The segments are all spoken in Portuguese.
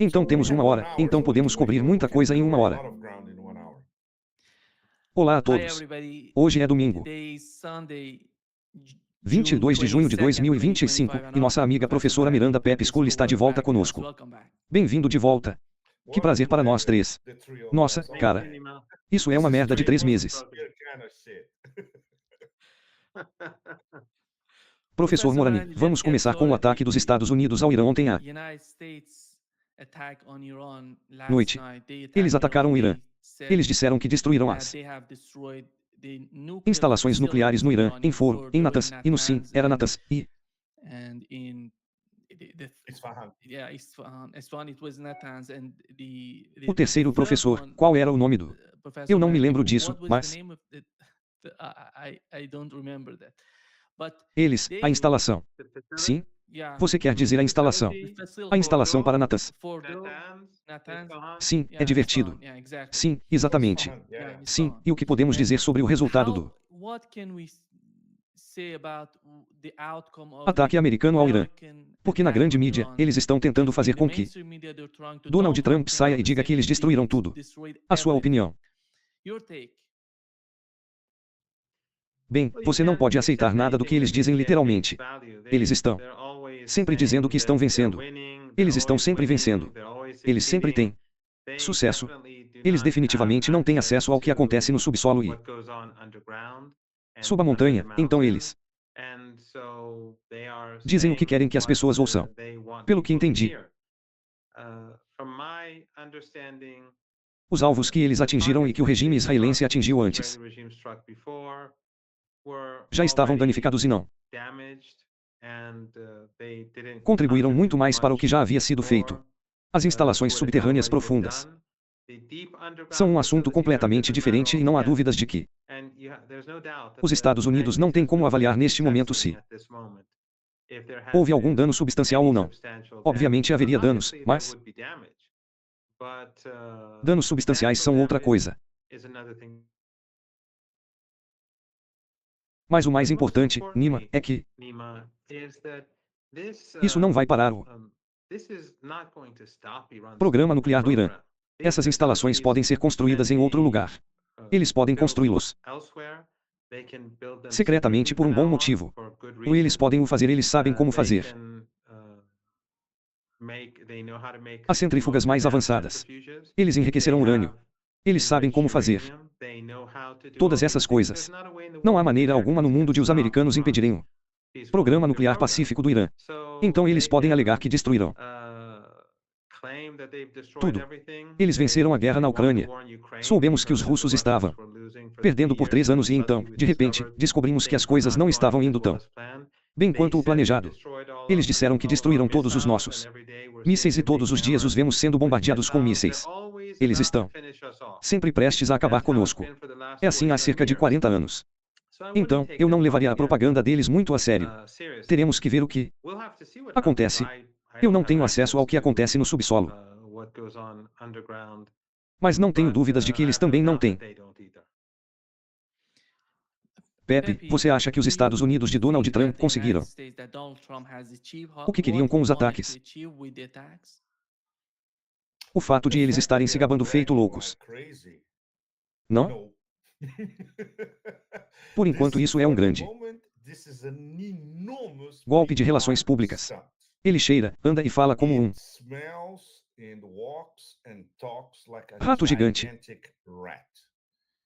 Então temos uma hora, então podemos cobrir muita coisa em uma hora. Olá a todos. Hoje é domingo, 22 de junho de 2025, e nossa amiga professora Miranda Pepe School está de volta conosco. Bem-vindo de volta. Que prazer para nós três. Nossa, cara, isso é uma merda de 3 meses. Professor Morani, vamos começar com o ataque dos Estados Unidos ao Irã ontem à noite. Eles atacaram o Irã. Eles disseram que destruíram as instalações nucleares no Irã, em Fordo, em Natanz, e no Sim, era Natanz, e o terceiro professor, qual era o nome do... Eu não me lembro disso, mas... Eles, a instalação. Sim? Você quer dizer a instalação? A instalação para Natanz. Sim, é divertido. Sim, exatamente. Sim, e o que podemos dizer sobre o resultado do ataque americano ao Irã? Porque na grande mídia, eles estão tentando fazer com que Donald Trump saia e diga que eles destruíram tudo. A sua opinião? Bem, você não pode aceitar nada do que eles dizem literalmente. Eles estão sempre dizendo que estão vencendo. Eles estão sempre vencendo. Eles sempre têm sucesso. Eles definitivamente não têm acesso ao que acontece no subsolo e sob a montanha, então eles dizem o que querem que as pessoas ouçam. Pelo que entendi, os alvos que eles atingiram e que o regime israelense atingiu antes já estavam danificados e não contribuíram muito mais para o que já havia sido feito. As instalações subterrâneas profundas são um assunto completamente diferente e não há dúvidas de que os Estados Unidos não têm como avaliar neste momento se houve algum dano substancial ou não. Obviamente haveria danos, mas danos substanciais são outra coisa. Mas o mais importante, Nima, é que isso não vai parar o programa nuclear do Irã. Essas instalações podem ser construídas em outro lugar. Eles podem construí-los secretamente por um bom motivo. Ou eles podem o fazer, eles sabem como fazer. As centrífugas mais avançadas. Eles enriquecerão urânio. Eles sabem como fazer todas essas coisas. Não há maneira alguma no mundo de os americanos impedirem o programa nuclear pacífico do Irã. Então eles podem alegar que destruirão tudo. Eles venceram a guerra na Ucrânia. Soubemos que os russos estavam perdendo por 3 anos e então, de repente, descobrimos que as coisas não estavam indo tão bem quanto o planejado. Eles disseram que destruíram todos os nossos mísseis e todos os dias os vemos sendo bombardeados com mísseis. Eles estão sempre prestes a acabar conosco. É assim há cerca de 40 anos. Então, eu não levaria a propaganda deles muito a sério. Teremos que ver o que acontece. Eu não tenho acesso ao que acontece no subsolo. Mas não tenho dúvidas de que eles também não têm. Pepe, você acha que os Estados Unidos de Donald Trump conseguiram o que queriam com os ataques? O fato de eles estarem se gabando feito loucos. Não? Por enquanto isso é um grande golpe de relações públicas. Ele cheira, anda e fala como um rato gigante.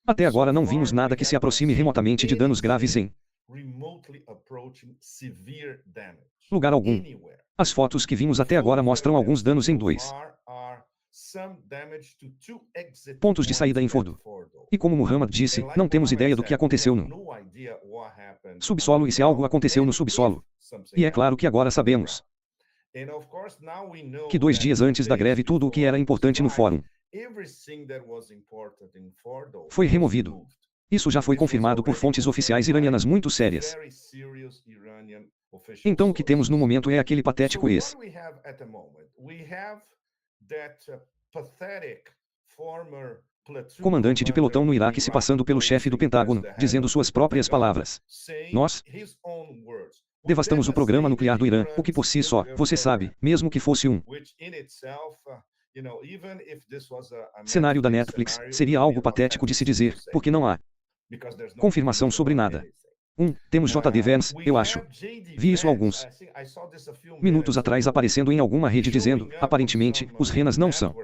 Até agora não vimos nada que se aproxime remotamente de danos graves em lugar algum. As fotos que vimos até agora mostram alguns danos em 2 pontos de saída em Fordo. E como Muhammad disse, não temos ideia do que aconteceu no subsolo e se algo aconteceu no subsolo. E é claro que agora sabemos que 2 dias antes da greve tudo o que era importante no fórum foi removido. Isso já foi confirmado por fontes oficiais iranianas muito sérias. Então o que temos no momento é aquele patético ex comandante de pelotão no Iraque se passando pelo chefe do Pentágono, dizendo suas próprias palavras. Nós Devastamos o programa nuclear do Irã, o que por si só, você sabe, mesmo que fosse um cenário da Netflix, seria algo patético de se dizer, porque não há confirmação sobre nada. Temos J.D. Vance, eu acho. Vi isso alguns minutos atrás aparecendo em alguma rede dizendo, aparentemente, os renas não são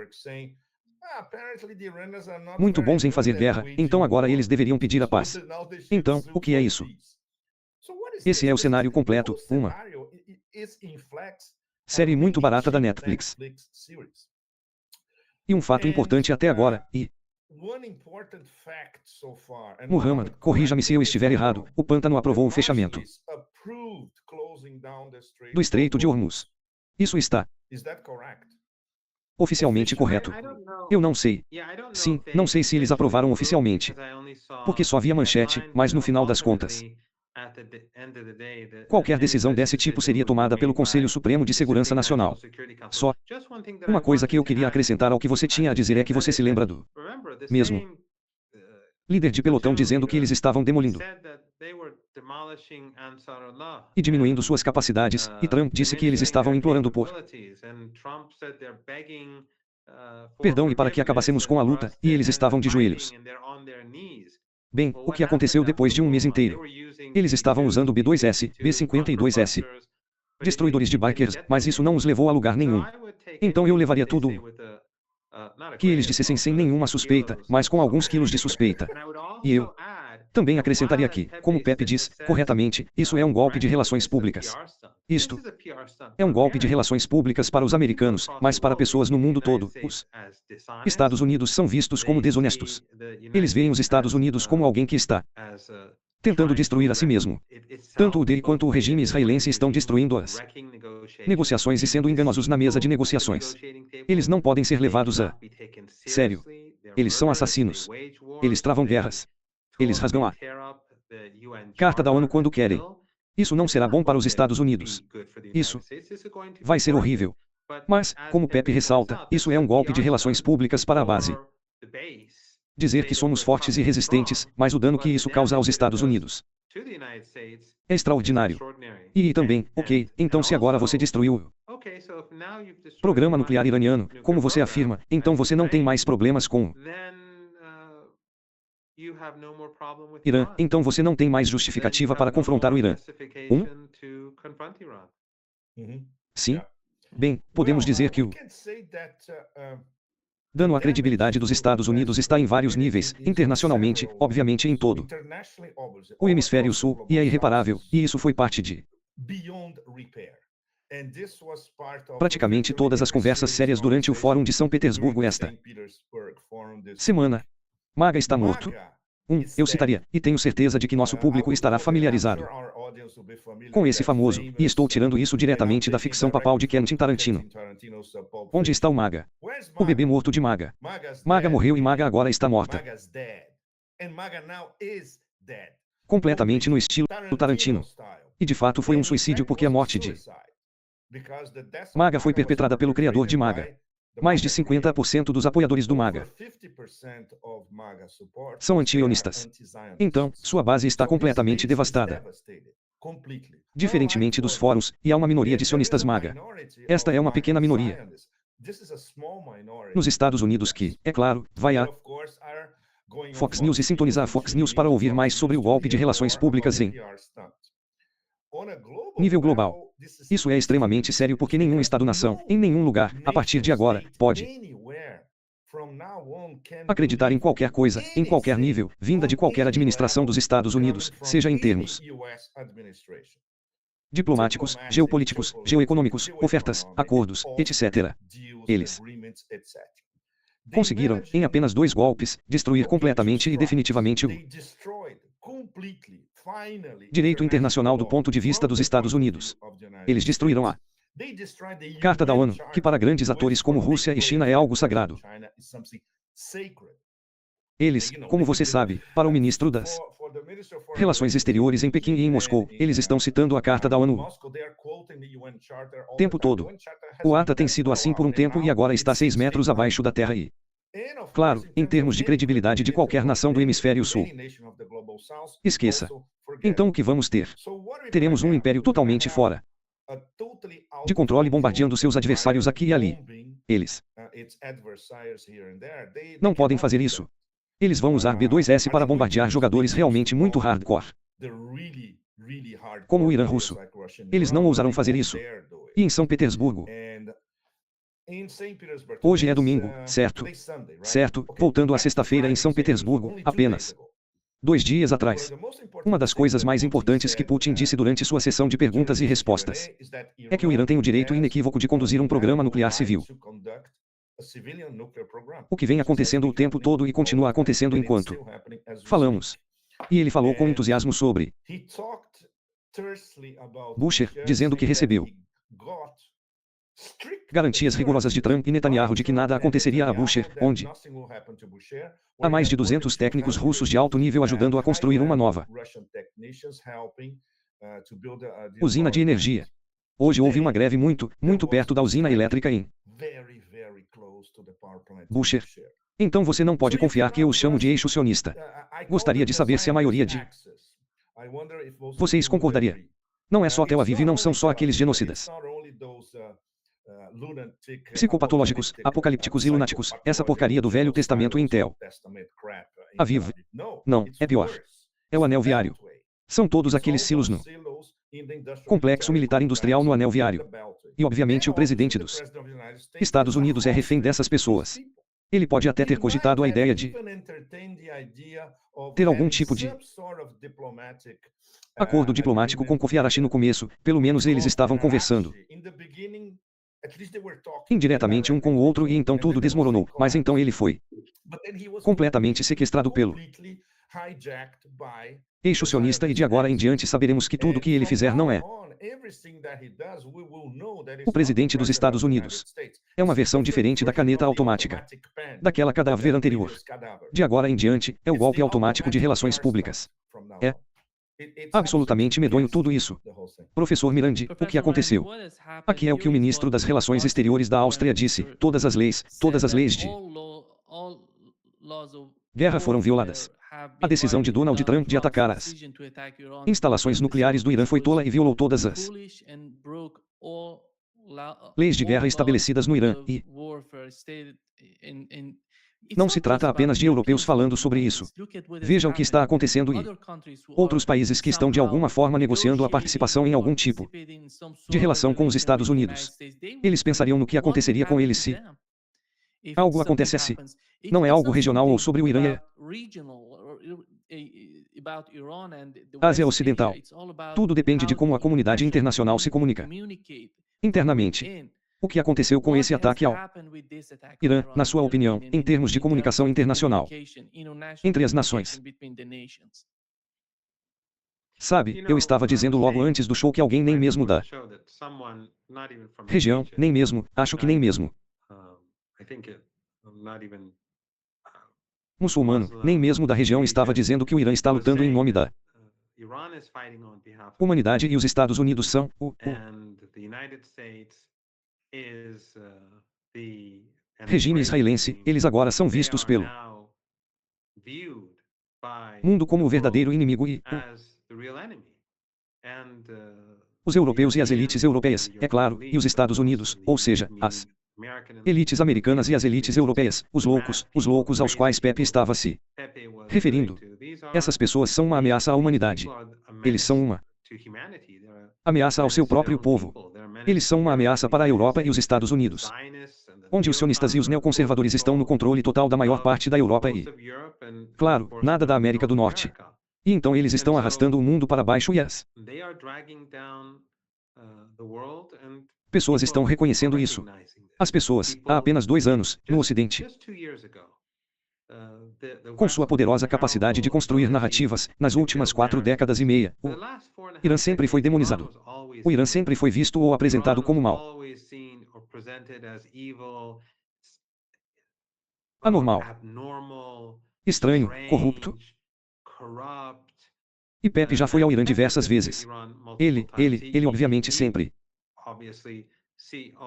muito bons em fazer guerra, então agora eles deveriam pedir a paz. Então, o que é isso? Esse é o cenário completo, uma série muito barata da Netflix. E um fato importante até agora, Muhammad, corrija-me se eu estiver errado, o Pântano aprovou o fechamento do Estreito de Hormuz. Isso está oficialmente correto? Eu não sei. Sim, não sei se eles aprovaram oficialmente. Porque só havia manchete, mas no final das contas, qualquer decisão desse tipo seria tomada pelo Conselho Supremo de Segurança Nacional. Só uma coisa que eu queria acrescentar ao que você tinha a dizer é que você se lembra do mesmo líder de pelotão dizendo que eles estavam demolindo e diminuindo suas capacidades, e Trump disse que eles estavam implorando por perdão e para que acabássemos com a luta, e eles estavam de joelhos. Bem, o que aconteceu depois de um mês inteiro? Eles estavam usando B-2S, B-52S, destruidores de bikers, mas isso não os levou a lugar nenhum. Então eu levaria tudo que eles dissessem sem nenhuma suspeita, mas com alguns quilos de suspeita. E eu também acrescentaria aqui, como Pepe diz, corretamente, isso é um golpe de relações públicas. Isto é um golpe de relações públicas para os americanos, mas para pessoas no mundo todo, os Estados Unidos são vistos como desonestos. Eles veem os Estados Unidos como alguém que está tentando destruir a si mesmo. Tanto o dele quanto o regime israelense estão destruindo as negociações e sendo enganosos na mesa de negociações. Eles não podem ser levados a sério. Eles são assassinos. Eles travam guerras. Eles rasgam a Carta da ONU quando querem. Isso não será bom para os Estados Unidos. Isso vai ser horrível. Mas, como Pepe ressalta, isso é um golpe de relações públicas para a base. Dizer que somos fortes e resistentes, mas o dano que isso causa aos Estados Unidos é extraordinário. E também, ok, então se agora você destruiu o programa nuclear iraniano, como você afirma, então você não tem mais problemas com o Irã, então você não tem mais justificativa para confrontar o Irã. Sim? Bem, podemos dizer que o dano à credibilidade dos Estados Unidos está em vários níveis, internacionalmente, obviamente em todo o hemisfério sul, e é irreparável, e isso foi parte de praticamente todas as conversas sérias durante o Fórum de São Petersburgo esta semana. MAGA está morto? Eu citaria, e tenho certeza de que nosso público estará familiarizado com esse famoso, e estou tirando isso diretamente da ficção papal de Quentin Tarantino. Onde está o MAGA? O bebê morto de MAGA. MAGA morreu e MAGA agora está morta. Completamente no estilo do Tarantino. E de fato foi um suicídio porque a morte de MAGA foi perpetrada pelo criador de MAGA. Mais de 50% dos apoiadores do MAGA são anti-sionistas. Então, sua base está completamente devastada. Diferentemente dos fóruns, e há uma minoria de sionistas MAGA. Esta é uma pequena minoria nos Estados Unidos que, é claro, vai a Fox News e sintonizar a Fox News para ouvir mais sobre o golpe de relações públicas em nível global. Isso é extremamente sério porque nenhum Estado-nação, em nenhum lugar, a partir de agora, pode acreditar em qualquer coisa, em qualquer nível, vinda de qualquer administração dos Estados Unidos, seja em termos diplomáticos, geopolíticos, geoeconômicos, ofertas, acordos, etc. Eles conseguiram, em apenas 2 golpes, destruir completamente e definitivamente o direito internacional do ponto de vista dos Estados Unidos. Eles destruíram a Carta da ONU, que para grandes atores como Rússia e China é algo sagrado. Eles, como você sabe, para o ministro das Relações Exteriores em Pequim e em Moscou, eles estão citando a Carta da ONU o tempo todo. O ATA tem sido assim por um tempo e agora está 6 metros abaixo da terra e Claro, em termos de credibilidade de qualquer nação do hemisfério sul. Esqueça. Então o que vamos ter? Teremos um império totalmente fora de controle bombardeando seus adversários aqui e ali. Eles não podem fazer isso. Eles vão usar B2S para bombardear jogadores realmente muito hardcore, como o Irã russo. Eles não ousarão fazer isso. E em São Petersburgo? Hoje é domingo, certo? Certo, voltando à sexta-feira em São Petersburgo, apenas 2 dias atrás. Uma das coisas mais importantes que Putin disse durante sua sessão de perguntas e respostas é que o Irã tem o direito inequívoco de conduzir um programa nuclear civil. O que vem acontecendo o tempo todo e continua acontecendo enquanto falamos. E ele falou com entusiasmo sobre Bushehr, dizendo que recebeu garantias rigorosas de Trump e Netanyahu de que nada aconteceria a Bushehr, onde há mais de 200 técnicos russos de alto nível ajudando a construir uma nova usina de energia. Hoje houve uma greve muito perto da usina elétrica em Bushehr. Então você não pode confiar que eu os chamo de eixo sionista. Gostaria de saber se a maioria de vocês concordaria. Não é só Tel Aviv e não são só aqueles genocidas psicopatológicos, apocalípticos e lunáticos, essa porcaria do Velho Testamento em Tel Aviv. Não, é pior. É o anel viário. São todos aqueles silos no complexo militar industrial no anel viário. E obviamente o presidente dos Estados Unidos é refém dessas pessoas. Ele pode até ter cogitado a ideia de ter algum tipo de acordo diplomático com Kofi Arashi no começo, pelo menos eles estavam conversando indiretamente um com o outro e então tudo desmoronou, mas então ele foi completamente sequestrado pelo eixo sionista e de agora em diante saberemos que tudo que ele fizer não é o presidente dos Estados Unidos. É uma versão diferente da caneta automática, daquela cadáver anterior. De agora em diante, é o golpe automático de relações públicas. É absolutamente medonho tudo isso. Professor Mirandi, o que aconteceu? Aqui é o que o ministro das Relações Exteriores da Áustria disse: todas as leis de guerra foram violadas. A decisão de Donald Trump de atacar as instalações nucleares do Irã foi tola e violou todas as leis de guerra estabelecidas no Irã e não se trata apenas de europeus falando sobre isso. Veja o que está acontecendo e outros países que estão de alguma forma negociando a participação em algum tipo de relação com os Estados Unidos. Eles pensariam no que aconteceria com eles se algo acontecesse. Não é algo regional ou sobre o Irã, é Ásia Ocidental. Tudo depende de como a comunidade internacional se comunica internamente. O que aconteceu com esse ataque ao Irã, na sua opinião, em termos de comunicação internacional entre as nações? Sabe, eu estava dizendo logo antes do show que alguém nem mesmo da região, nem mesmo, acho que nem mesmo muçulmano, nem mesmo da região estava dizendo que o Irã está lutando em nome da humanidade e os Estados Unidos são o regime israelense. Eles agora são vistos pelo mundo como o verdadeiro inimigo e os europeus e as elites europeias, é claro, e os Estados Unidos, ou seja, as elites americanas e as elites europeias, os loucos aos quais Pepe estava se referindo. Essas pessoas são uma ameaça à humanidade. Eles são uma ameaça ao seu próprio povo. Eles são uma ameaça para a Europa e os Estados Unidos, onde os sionistas e os neoconservadores estão no controle total da maior parte da Europa e, claro, nada da América do Norte. E então eles estão arrastando o mundo para baixo e as pessoas estão reconhecendo isso. As pessoas, há apenas 2 anos, no Ocidente, com sua poderosa capacidade de construir narrativas, nas últimas 4 décadas e meia, o Irã sempre foi demonizado. O Irã sempre foi visto ou apresentado como mau, anormal, estranho, corrupto. E Pepe já foi ao Irã diversas vezes. Ele obviamente sempre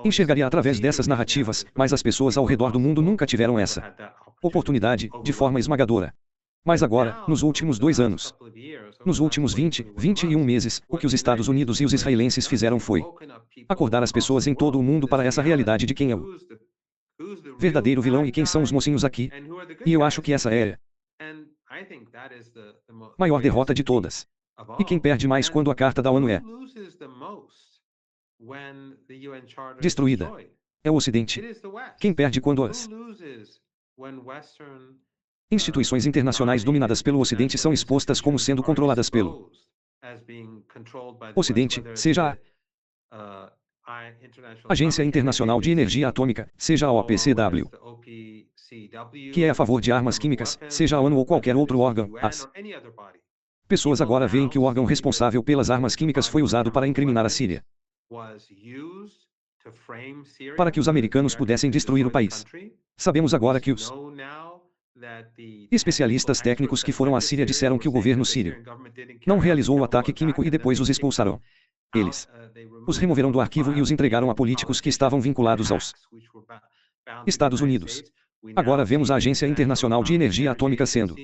Enxergaria através dessas narrativas, mas as pessoas ao redor do mundo nunca tiveram essa oportunidade, de forma esmagadora. Mas agora, nos últimos 2 anos, nos últimos 21 meses, o que os Estados Unidos e os israelenses fizeram foi acordar as pessoas em todo o mundo para essa realidade de quem é o verdadeiro vilão e quem são os mocinhos aqui. E eu acho que essa é a maior derrota de todas. E quem perde mais quando a Carta da ONU é destruída é o Ocidente. Quem perde quando as instituições internacionais dominadas pelo Ocidente são expostas como sendo controladas pelo Ocidente, seja a Agência Internacional de Energia Atômica, seja a OPCW, que é a favor de armas químicas, seja a ONU ou qualquer outro órgão. As pessoas agora veem que o órgão responsável pelas armas químicas foi usado para incriminar a Síria, para que os americanos pudessem destruir o país. Sabemos agora que os especialistas técnicos que foram à Síria disseram que o governo sírio não realizou o ataque químico e depois os expulsaram. Eles os removeram do arquivo e os entregaram a políticos que estavam vinculados aos Estados Unidos. Agora vemos a Agência Internacional de Energia Atômica sendo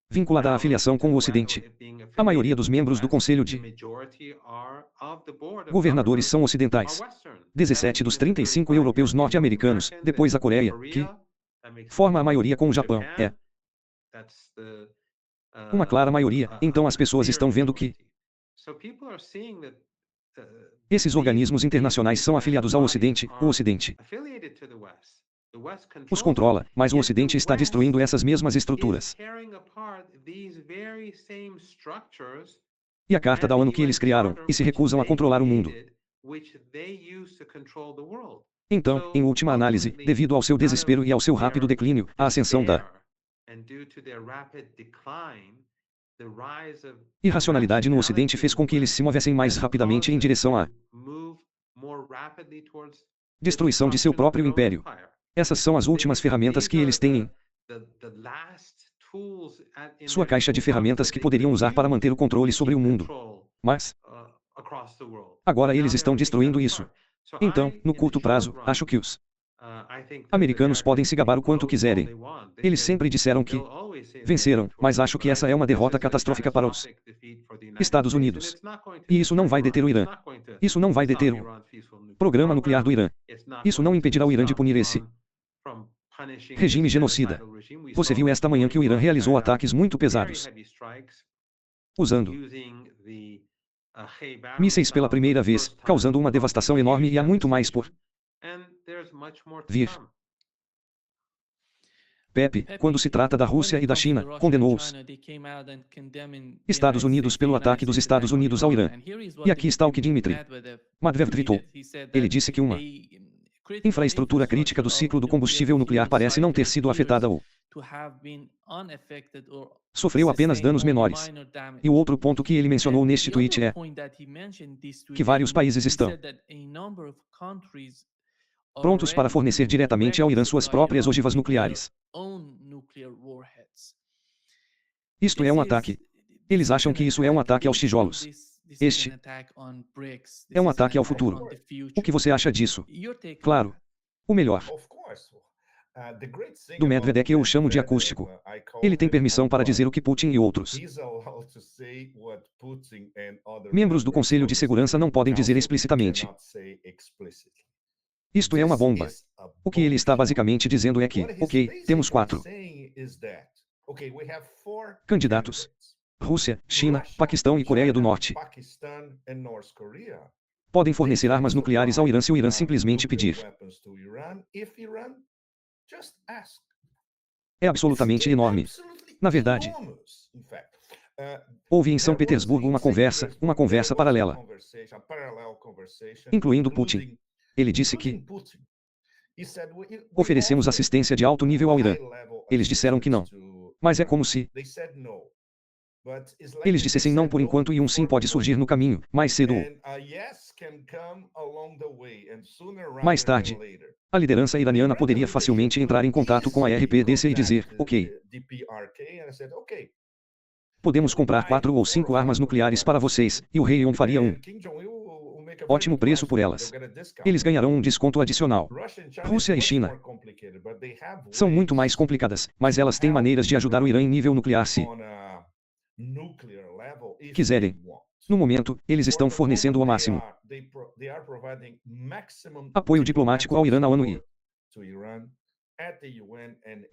vinculada à afiliação com o Ocidente. A maioria dos membros do Conselho de Governadores são ocidentais. 17 dos 35 europeus norte-americanos, depois a Coreia, que forma a maioria com o Japão, é uma clara maioria. Então as pessoas estão vendo que esses organismos internacionais são afiliados ao Ocidente. O Ocidente os controla, mas o Ocidente está destruindo essas mesmas estruturas. E a Carta da ONU que eles criaram, e se recusam a controlar o mundo. Então, em última análise, devido ao seu desespero e ao seu rápido declínio, a ascensão da irracionalidade no Ocidente fez com que eles se movessem mais rapidamente em direção à destruição de seu próprio império. Essas são as últimas ferramentas que eles têm em sua caixa de ferramentas que poderiam usar para manter o controle sobre o mundo. Mas agora eles estão destruindo isso. Então, no curto prazo, acho que os americanos podem se gabar o quanto quiserem. Eles sempre disseram que venceram, mas acho que essa é uma derrota catastrófica para os Estados Unidos. E isso não vai deter o Irã. Isso não vai deter o programa nuclear do Irã. Isso não impedirá o Irã de punir esse regime genocida. Você viu esta manhã que o Irã realizou ataques muito pesados, usando mísseis pela primeira vez, causando uma devastação enorme e há muito mais por vir. Pepe, quando se trata da Rússia e da China, condenou os Estados Unidos pelo ataque dos Estados Unidos ao Irã. E aqui está o que Dmitry Medvedev tweetou. Ele disse que uma infraestrutura crítica do ciclo do combustível nuclear parece não ter sido afetada ou sofreu apenas danos menores. E o outro ponto que ele mencionou neste tweet é que vários países estão prontos para fornecer diretamente ao Irã suas próprias ogivas nucleares. Isto é um ataque. Eles acham que isso é um ataque aos tijolos. Este é um ataque ao futuro. O que você acha disso? Claro. O melhor do Medvedev é que eu o chamo de acústico. Ele tem permissão para dizer o que Putin e outros membros do Conselho de Segurança não podem dizer explicitamente. Isto é uma bomba. O que ele está basicamente dizendo é que, ok, temos 4 candidatos: Rússia, China, Paquistão e Coreia do Norte. Podem fornecer armas nucleares ao Irã se o Irã simplesmente pedir. É absolutamente enorme. Na verdade, houve em São Petersburgo uma conversa paralela, incluindo Putin. Ele disse que oferecemos assistência de alto nível ao Irã. Eles disseram que não. Mas é como se eles dissessem não por enquanto e um sim pode surgir no caminho, mais cedo ou mais tarde. A liderança iraniana poderia facilmente entrar em contato com a RPDC e dizer, ok, podemos comprar 4 ou 5 armas nucleares para vocês, e o rei Yong faria um Ótimo preço por elas. Eles ganharão um desconto adicional. Rússia e China são muito mais complicadas, mas elas têm maneiras de ajudar o Irã em nível nuclear se quiserem. No momento, eles estão fornecendo o máximo apoio diplomático ao Irã na ONU e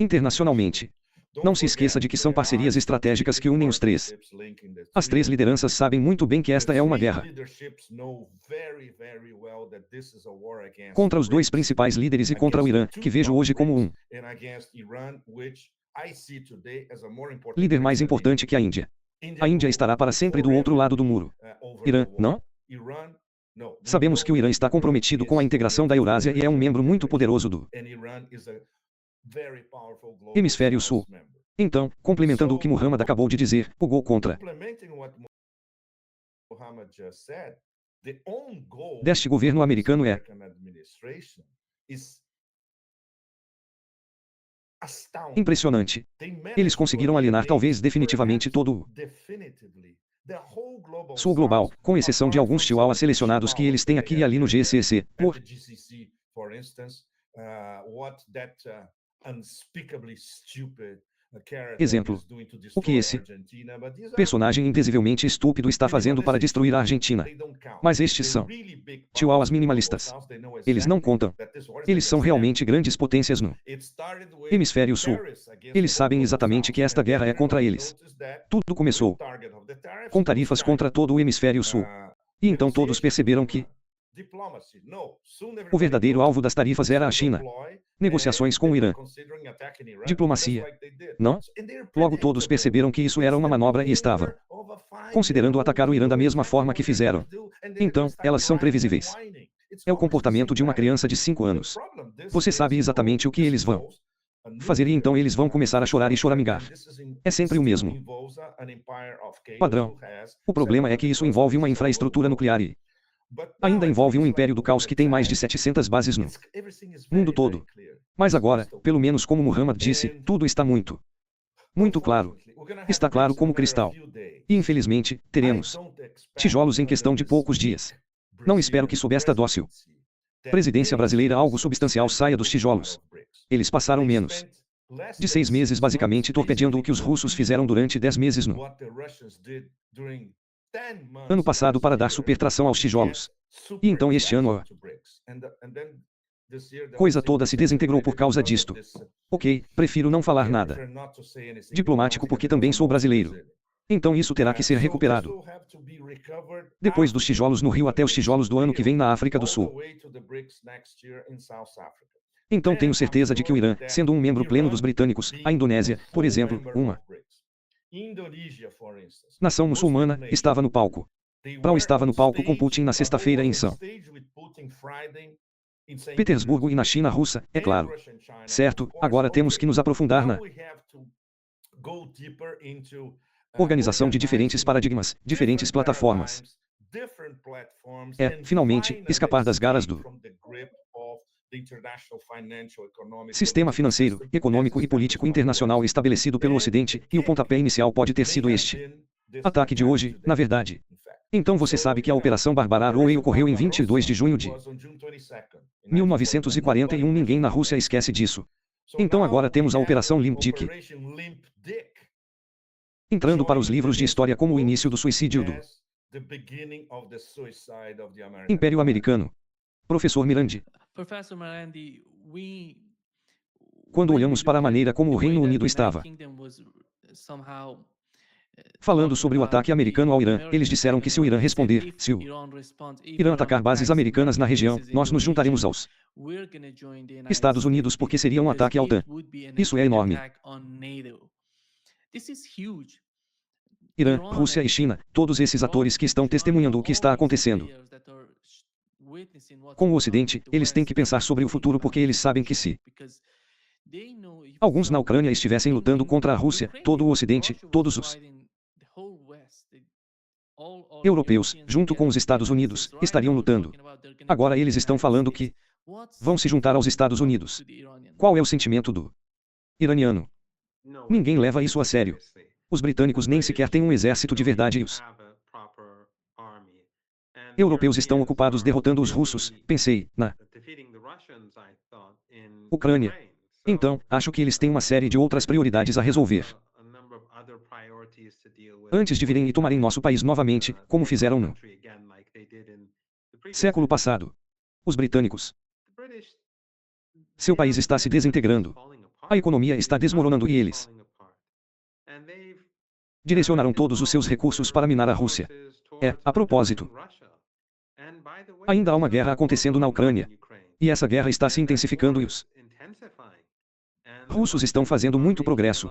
internacionalmente. Não se esqueça de que são parcerias estratégicas que unem os três. As três lideranças sabem muito bem que esta é uma guerra contra os dois principais líderes e contra o Irã, que vejo hoje como um líder mais importante que a Índia. A Índia estará para sempre do outro lado do muro. Irã, não? Sabemos que o Irã está comprometido com a integração da Eurásia e é um membro muito poderoso do Hemisfério Sul. Então, complementando o que Muhammad acabou de dizer, o gol contra deste governo americano é impressionante. Eles conseguiram alienar talvez definitivamente todo o Sul global, com exceção de alguns chihuahuas selecionados que eles têm aqui e ali no GCC. Por exemplo, o que esse personagem indesivelmente estúpido está fazendo para destruir a Argentina. Mas estes são chihuahuas minimalistas. Eles não contam. Eles são realmente grandes potências no Hemisfério Sul. Eles sabem exatamente que esta guerra é contra eles. Tudo começou com tarifas contra todo o Hemisfério Sul. E então todos perceberam que o verdadeiro alvo das tarifas era a China. Negociações com o Irã. Diplomacia. Não? Logo todos perceberam que isso era uma manobra e estavam considerando atacar o Irã da mesma forma que fizeram. Então, elas são previsíveis. É o comportamento de uma criança de 5 anos. Você sabe exatamente o que eles vão fazer e então eles vão começar a chorar e choramingar. É sempre o mesmo padrão. O problema é que isso envolve uma infraestrutura nuclear e ainda envolve um império do caos que tem mais de 700 bases no mundo todo. Mas agora, pelo menos como Muhammad disse, tudo está muito claro. Está claro como cristal. E infelizmente, teremos tijolos em questão de poucos dias. Não espero que sob esta dócil presidência brasileira algo substancial saia dos tijolos. Eles passaram menos de 6 meses basicamente torpedeando o que os russos fizeram durante 10 meses no ano passado para dar supertração aos tijolos. E então este ano a coisa toda se desintegrou por causa disto. Ok, prefiro não falar nada diplomático porque também sou brasileiro. Então isso terá que ser recuperado. Depois dos tijolos no Rio até os tijolos do ano que vem na África do Sul. Então tenho certeza de que o Irã, sendo um membro pleno dos britânicos, a Indonésia, por exemplo, uma nação muçulmana, estava no palco. Brown estava no palco com Putin na sexta-feira em São Petersburgo e na China russa, é claro. Certo, agora temos que nos aprofundar na organização de diferentes paradigmas, diferentes plataformas. Finalmente, escapar das garras do sistema financeiro, econômico e político internacional estabelecido pelo Ocidente, e o pontapé inicial pode ter sido este ataque de hoje, na verdade. Então você sabe que a Operação Barbara Arrow ocorreu em 22 de junho de 1941. Ninguém na Rússia esquece disso. Então agora temos a Operação Limp Dick entrando para os livros de história como o início do suicídio do Império Americano. Professor Mirandi, quando olhamos para a maneira como o Reino Unido estava falando sobre o ataque americano ao Irã, eles disseram que se o Irã responder, se o Irã atacar bases americanas na região, nós nos juntaremos aos Estados Unidos porque seria um ataque à OTAN. Isso é enorme. Irã, Rússia e China, todos esses atores que estão testemunhando o que está acontecendo com o Ocidente, eles têm que pensar sobre o futuro porque eles sabem que se alguns na Ucrânia estivessem lutando contra a Rússia, todo o Ocidente, todos os europeus, junto com os Estados Unidos, estariam lutando. Agora eles estão falando que vão se juntar aos Estados Unidos. Qual é o sentimento do iraniano? Ninguém leva isso a sério. Os britânicos nem sequer têm um exército de verdade e os Europeus estão ocupados derrotando os russos, pensei, na Ucrânia. Então, acho que eles têm uma série de outras prioridades a resolver. Antes de virem e tomarem nosso país novamente, como fizeram no século passado. Os britânicos. Seu país está se desintegrando. A economia está desmoronando e eles direcionaram todos os seus recursos para minar a Rússia. A propósito, ainda há uma guerra acontecendo na Ucrânia. E essa guerra está se intensificando e os russos estão fazendo muito progresso.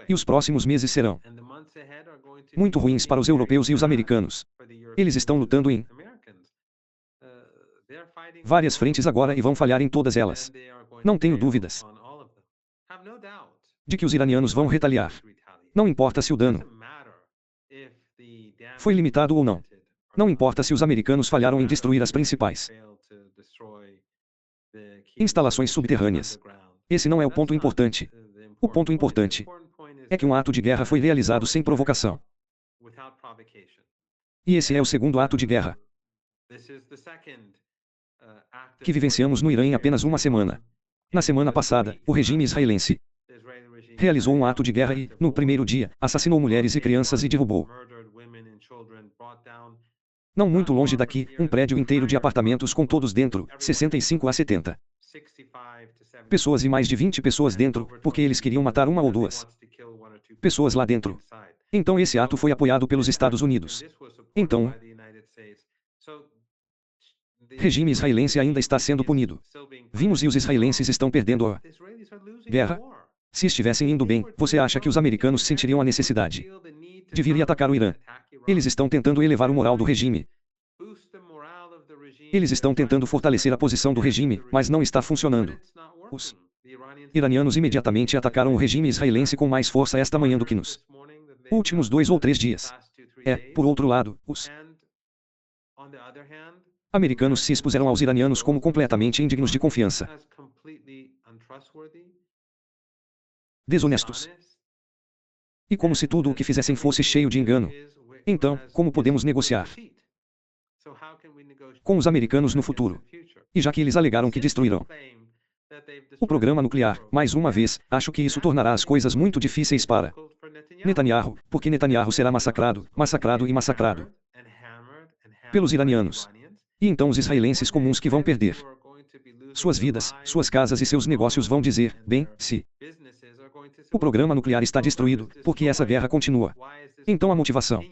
E os próximos meses serão muito ruins para os europeus e os americanos. Eles estão lutando em várias frentes agora e vão falhar em todas elas. Não tenho dúvidas de que os iranianos vão retaliar. Não importa se o dano foi limitado ou não. Não importa se os americanos falharam em destruir as principais instalações subterrâneas. Esse não é o ponto importante. O ponto importante é que um ato de guerra foi realizado sem provocação. E esse é o segundo ato de guerra que vivenciamos no Irã em apenas uma semana. Na semana passada, o regime israelense realizou um ato de guerra e, no primeiro dia, assassinou mulheres e crianças e derrubou, não muito longe daqui, um prédio inteiro de apartamentos com todos dentro, 65 a 70 pessoas e mais de 20 pessoas dentro, porque eles queriam matar uma ou duas pessoas lá dentro. Então esse ato foi apoiado pelos Estados Unidos. Então, o regime israelense ainda está sendo punido. Vimos e os israelenses estão perdendo a guerra. Se estivessem indo bem, você acha que os americanos sentiriam a necessidade de vir e atacar o Irã? Eles estão tentando elevar o moral do regime. Eles estão tentando fortalecer a posição do regime, mas não está funcionando. Os iranianos imediatamente atacaram o regime israelense com mais força esta manhã do que nos últimos 2 ou 3 dias. Por outro lado, os americanos se expuseram aos iranianos como completamente indignos de confiança, desonestos, e como se tudo o que fizessem fosse cheio de engano. Então, como podemos negociar com os americanos no futuro? E já que eles alegaram que destruirão o programa nuclear, mais uma vez, acho que isso tornará as coisas muito difíceis para Netanyahu, porque Netanyahu será massacrado, massacrado e massacrado pelos iranianos. E então os israelenses comuns que vão perder suas vidas, suas casas e seus negócios vão dizer, bem, se o programa nuclear está destruído, porque essa guerra continua. Então a motivação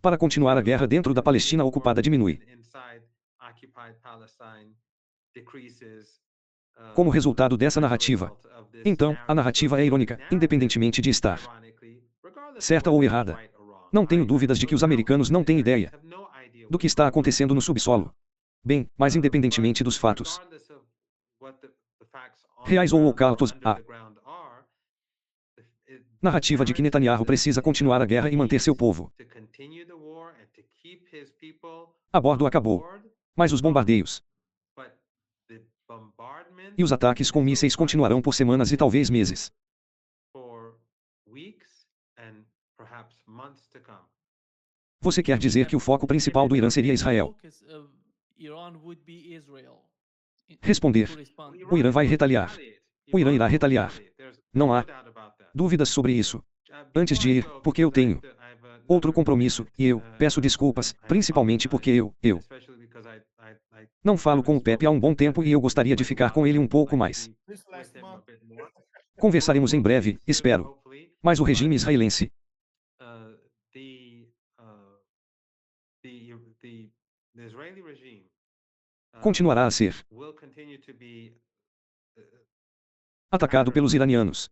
para continuar a guerra dentro da Palestina ocupada diminui. Como resultado dessa narrativa. Então, a narrativa é irônica, independentemente de estar certa ou errada. Não tenho dúvidas de que os americanos não têm ideia do que está acontecendo no subsolo. Bem, mas independentemente dos fatos reais ou ocultos, a narrativa de que Netanyahu precisa continuar a guerra e manter seu povo a bordo acabou. Mas os bombardeios e os ataques com mísseis continuarão por semanas e talvez meses. Você quer dizer que o foco principal do Irã seria Israel? Responder. O Irã vai retaliar. O Irã irá retaliar. Não há dúvidas sobre isso. Antes de ir, porque eu tenho outro compromisso, e eu peço desculpas, principalmente porque eu não falo com o Pepe há um bom tempo e eu gostaria de ficar com ele um pouco mais. Conversaremos em breve, espero. Mas o regime israelense continuará a ser atacado pelos iranianos.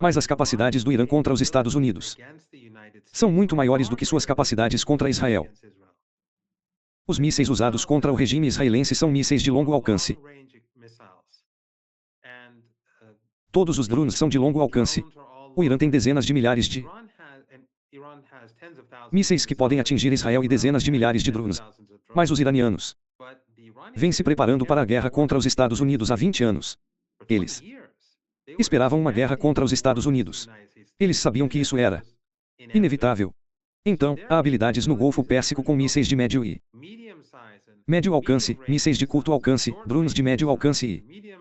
Mas as capacidades do Irã contra os Estados Unidos são muito maiores do que suas capacidades contra Israel. Os mísseis usados contra o regime israelense são mísseis de longo alcance. Todos os drones são de longo alcance. O Irã tem dezenas de milhares de mísseis que podem atingir Israel e dezenas de milhares de drones. Mas os iranianos vêm se preparando para a guerra contra os Estados Unidos há 20 anos. Eles esperavam uma guerra contra os Estados Unidos. Eles sabiam que isso era inevitável. Então, há habilidades no Golfo Pérsico com mísseis de médio e médio alcance, mísseis de curto alcance, drones de médio alcance e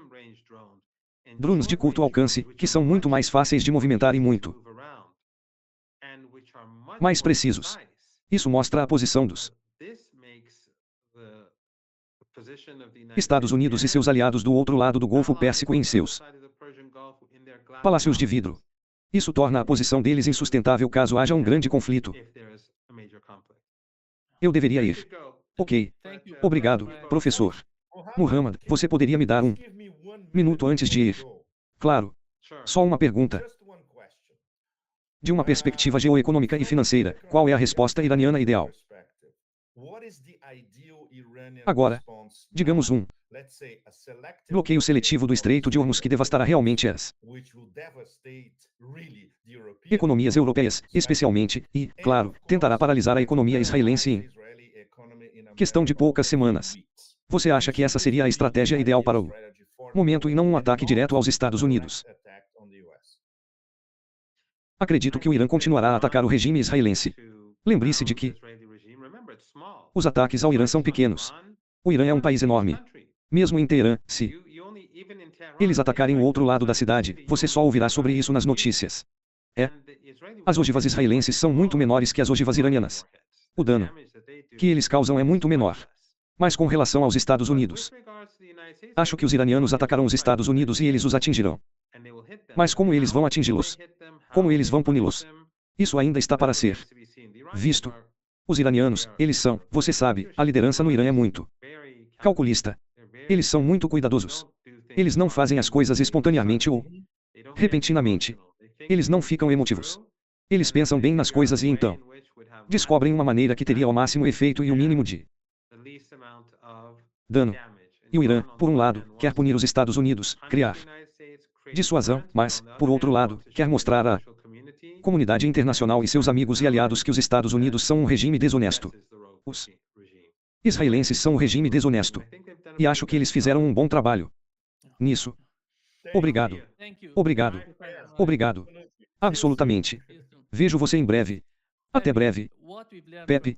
drones de curto alcance, que são muito mais fáceis de movimentar e muito mais precisos. Isso mostra a posição dos Estados Unidos e seus aliados do outro lado do Golfo Pérsico em seus palácios de vidro. Isso torna a posição deles insustentável caso haja um grande conflito. Eu deveria ir. Ok. Obrigado, professor. Muhammad, você poderia me dar um minuto antes de ir? Claro. Só uma pergunta. De uma perspectiva geoeconômica e financeira, qual é a resposta iraniana ideal? Agora, digamos um bloqueio seletivo do Estreito de Hormuz que devastará realmente as economias europeias, especialmente, e, claro, tentará paralisar a economia israelense em questão de poucas semanas. Você acha que essa seria a estratégia ideal para o momento e não um ataque direto aos Estados Unidos? Acredito que o Irã continuará a atacar o regime israelense. Lembre-se de que os ataques ao Irã são pequenos. O Irã é um país enorme. Mesmo em Teherã, se eles atacarem o outro lado da cidade, você só ouvirá sobre isso nas notícias. As ogivas israelenses são muito menores que as ogivas iranianas. O dano que eles causam é muito menor. Mas com relação aos Estados Unidos, acho que os iranianos atacarão os Estados Unidos e eles os atingirão. Mas como eles vão atingi-los? Como eles vão puni-los? Isso ainda está para ser visto. Os iranianos, eles são, você sabe, a liderança no Irã é muito calculista. Eles são muito cuidadosos. Eles não fazem as coisas espontaneamente ou repentinamente. Eles não ficam emotivos. Eles pensam bem nas coisas e então descobrem uma maneira que teria o máximo efeito e o mínimo de dano. E o Irã, por um lado, quer punir os Estados Unidos, criar dissuasão, mas, por outro lado, quer mostrar à comunidade internacional e seus amigos e aliados que os Estados Unidos são um regime desonesto. Os israelenses são um regime desonesto. E acho que eles fizeram um bom trabalho nisso. Obrigado. Obrigado. Obrigado. Absolutamente. Vejo você em breve. Até breve. Pepe,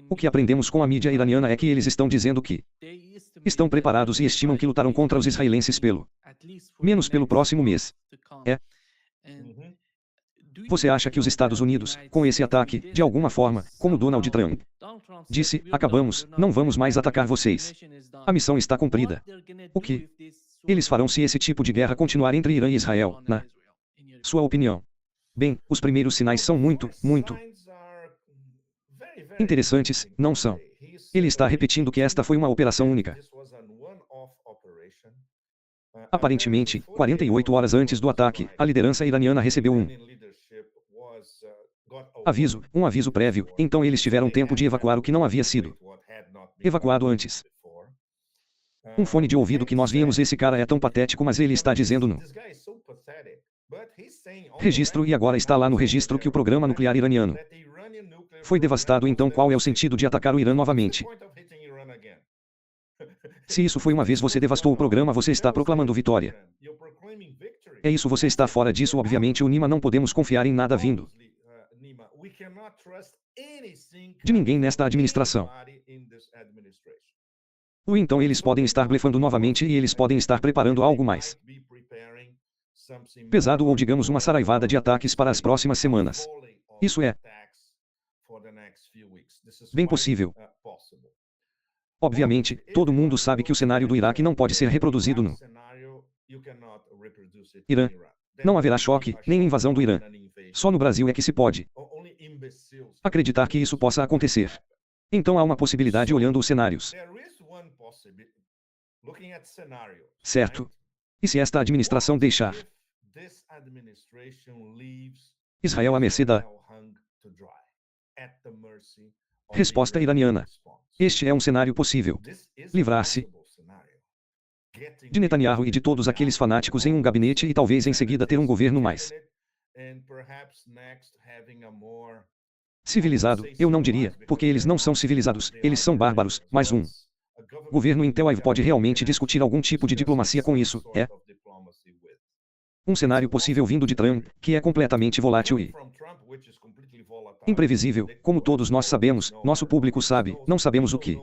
o que aprendemos com a mídia iraniana é que eles estão dizendo que estão preparados e estimam que lutarão contra os israelenses pelo menos pelo próximo mês. Você acha que os Estados Unidos, com esse ataque, de alguma forma, como Donald Trump disse, acabamos, não vamos mais atacar vocês. A missão está cumprida. O que eles farão se esse tipo de guerra continuar entre Irã e Israel, na sua opinião? Bem, os primeiros sinais são muito interessantes, não são? Ele está repetindo que esta foi uma operação única. Aparentemente, 48 horas antes do ataque, a liderança iraniana recebeu um aviso prévio, então eles tiveram tempo de evacuar o que não havia sido evacuado antes. Um fone de ouvido que nós víamos, esse cara é tão patético, mas ele está dizendo no registro e agora está lá no registro que o programa nuclear iraniano foi devastado, então qual é o sentido de atacar o Irã novamente? Se isso foi uma vez você devastou o programa, você está proclamando vitória. É isso, você está fora disso, obviamente o Nima não podemos confiar em nada vindo de ninguém nesta administração. Ou então eles podem estar blefando novamente e eles podem estar preparando algo mais pesado ou digamos uma saraivada de ataques para as próximas semanas. Isso é bem possível. Obviamente, todo mundo sabe que o cenário do Iraque não pode ser reproduzido no Irã. Não haverá choque, nem invasão do Irã. Só no Brasil é que se pode acreditar que isso possa acontecer. Então há uma possibilidade olhando os cenários. Certo? E se esta administração deixar Israel à mercê da resposta iraniana? Este é um cenário possível. Livrar-se de Netanyahu e de todos aqueles fanáticos em um gabinete e talvez em seguida ter um governo mais civilizado, eu não diria, porque eles não são civilizados, eles são bárbaros, mas um governo em Tel Aviv pode realmente discutir algum tipo de diplomacia com isso, é um cenário possível vindo de Trump, que é completamente volátil e Imprevisível, como todos nós sabemos, nosso público sabe, não sabemos o que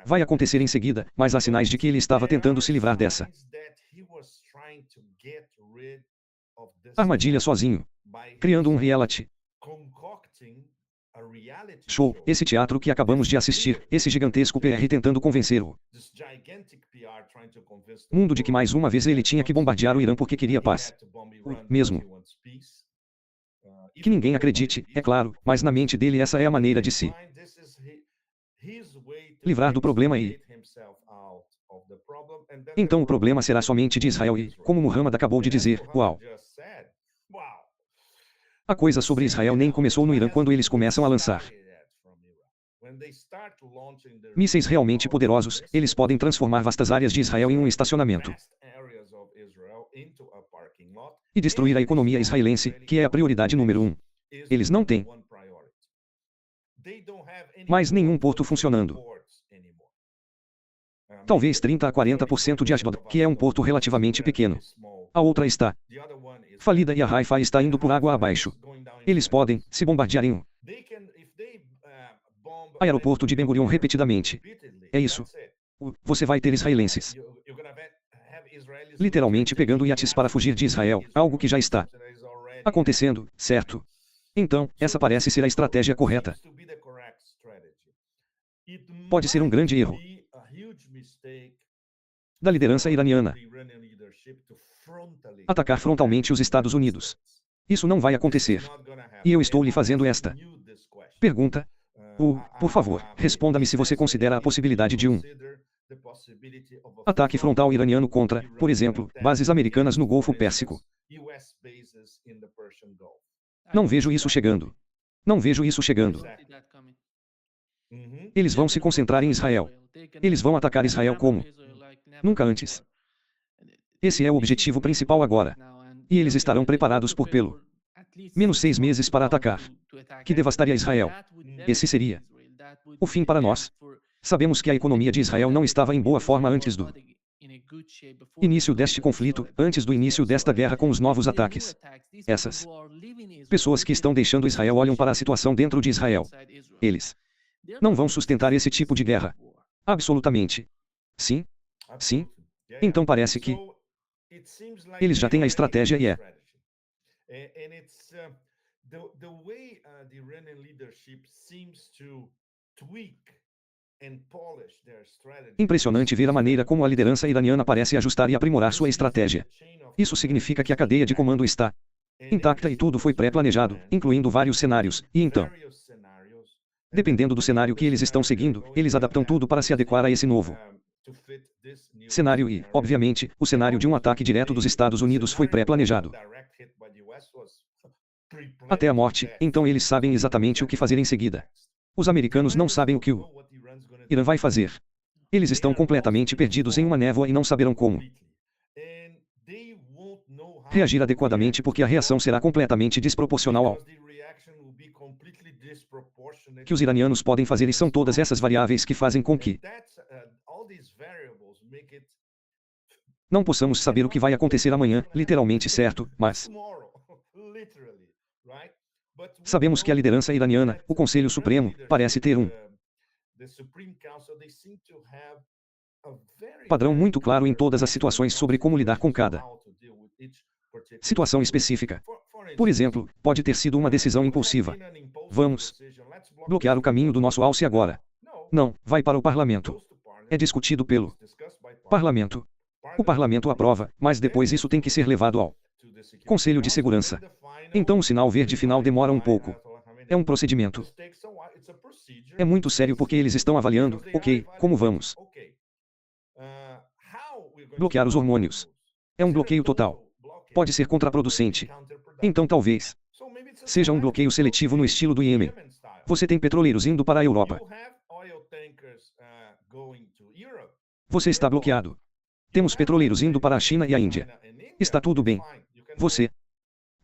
vai acontecer em seguida, mas há sinais de que ele estava tentando se livrar dessa armadilha sozinho, criando um reality show, esse teatro que acabamos de assistir, esse gigantesco PR tentando convencer o mundo de que mais uma vez ele tinha que bombardear o Irã porque queria paz. Mesmo que ninguém acredite, é claro, mas na mente dele essa é a maneira de se livrar do problema e então o problema será somente de Israel e, como Muhammad acabou de dizer, uau! A coisa sobre Israel nem começou no Irã quando eles começam a lançar mísseis realmente poderosos, eles podem transformar vastas áreas de Israel em um estacionamento e destruir a economia israelense, que é a prioridade número 1. Eles não têm mais nenhum porto funcionando. Talvez 30 a 40% de Ashdod, que é um porto relativamente pequeno. A outra está falida e a Haifa está indo por água abaixo. Eles podem, se bombardearem o aeroporto de Ben Gurion repetidamente. É isso. Você vai ter israelenses literalmente pegando iates para fugir de Israel, algo que já está acontecendo, certo? Então, essa parece ser a estratégia correta. Pode ser um grande erro da liderança iraniana atacar frontalmente os Estados Unidos. Isso não vai acontecer. E eu estou lhe fazendo esta pergunta. Por favor, responda-me se você considera a possibilidade de um ataque frontal iraniano contra, por exemplo, bases americanas no Golfo Pérsico. Não vejo isso chegando. Não vejo isso chegando. Eles vão se concentrar em Israel. Eles vão atacar Israel como nunca antes. Esse é o objetivo principal agora. E eles estarão preparados por pelo menos 6 meses para atacar, que devastaria Israel. Esse seria o fim para nós. Sabemos que a economia de Israel não estava em boa forma antes do início deste conflito, antes do início desta guerra com os novos ataques. Essas pessoas que estão deixando Israel olham para a situação dentro de Israel. Eles não vão sustentar esse tipo de guerra. Absolutamente. Sim? Sim? Então parece que eles já têm a estratégia e é impressionante ver a maneira como a liderança iraniana parece ajustar e aprimorar sua estratégia. Isso significa que a cadeia de comando está intacta e tudo foi pré-planejado, incluindo vários cenários, e então, dependendo do cenário que eles estão seguindo, eles adaptam tudo para se adequar a esse novo cenário e, obviamente, o cenário de um ataque direto dos Estados Unidos foi pré-planejado até a morte, então eles sabem exatamente o que fazer em seguida. Os americanos não sabem o que o Irã vai fazer. Eles estão completamente perdidos em uma névoa e não saberão como reagir adequadamente porque a reação será completamente desproporcional ao que os iranianos podem fazer e são todas essas variáveis que fazem com que não possamos saber o que vai acontecer amanhã, literalmente certo, mas sabemos que a liderança iraniana, o Conselho Supremo, parece ter um padrão muito claro em todas as situações sobre como lidar com cada situação específica. Por exemplo, pode ter sido uma decisão impulsiva. Vamos bloquear o caminho do nosso alce agora. Não, vai para o parlamento. É discutido pelo parlamento. O parlamento aprova, mas depois isso tem que ser levado ao Conselho de Segurança. Então o sinal verde final demora um pouco. É um procedimento. É muito sério porque eles estão avaliando, ok, como vamos bloquear os hormônios. É um bloqueio total. Pode ser contraproducente. Então talvez seja um bloqueio seletivo no estilo do Iêmen. Você tem petroleiros indo para a Europa. Você está bloqueado. Temos petroleiros indo para a China e a Índia. Está tudo bem. Você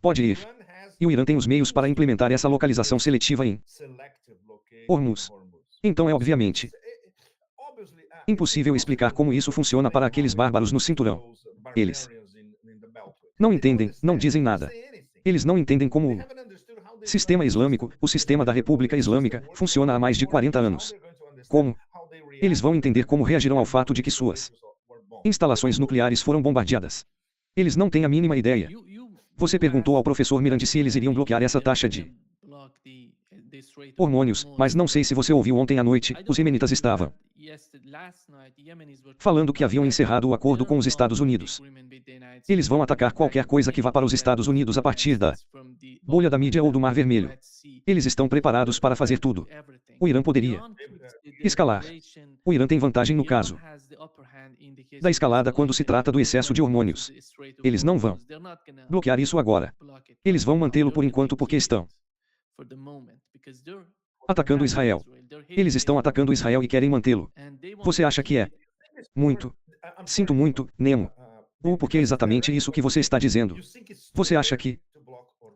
pode ir. E o Irã tem os meios para implementar essa localização seletiva em Hormuz. Então é obviamente impossível explicar como isso funciona para aqueles bárbaros no cinturão. Eles não entendem, não dizem nada. Eles não entendem como Sistema Islâmico, o sistema da República Islâmica, funciona há mais de 40 anos. Como? Eles vão entender como reagirão ao fato de que suas instalações nucleares foram bombardeadas. Eles não têm a mínima ideia. Você perguntou ao professor Mirandi se eles iriam bloquear essa taxa de hormônios, mas não sei se você ouviu ontem à noite, os iemenitas estavam falando que haviam encerrado o acordo com os Estados Unidos. Eles vão atacar qualquer coisa que vá para os Estados Unidos a partir da bolha da mídia ou do Mar Vermelho. Eles estão preparados para fazer tudo. O Irã poderia escalar. O Irã tem vantagem no caso da escalada quando se trata do excesso de hormônios. Eles não vão bloquear isso agora. Eles vão mantê-lo por enquanto porque estão atacando Israel. Eles estão atacando Israel e querem mantê-lo. Você acha que é muito? Sinto muito, Nemo. Ou porque é exatamente isso que você está dizendo? Você acha que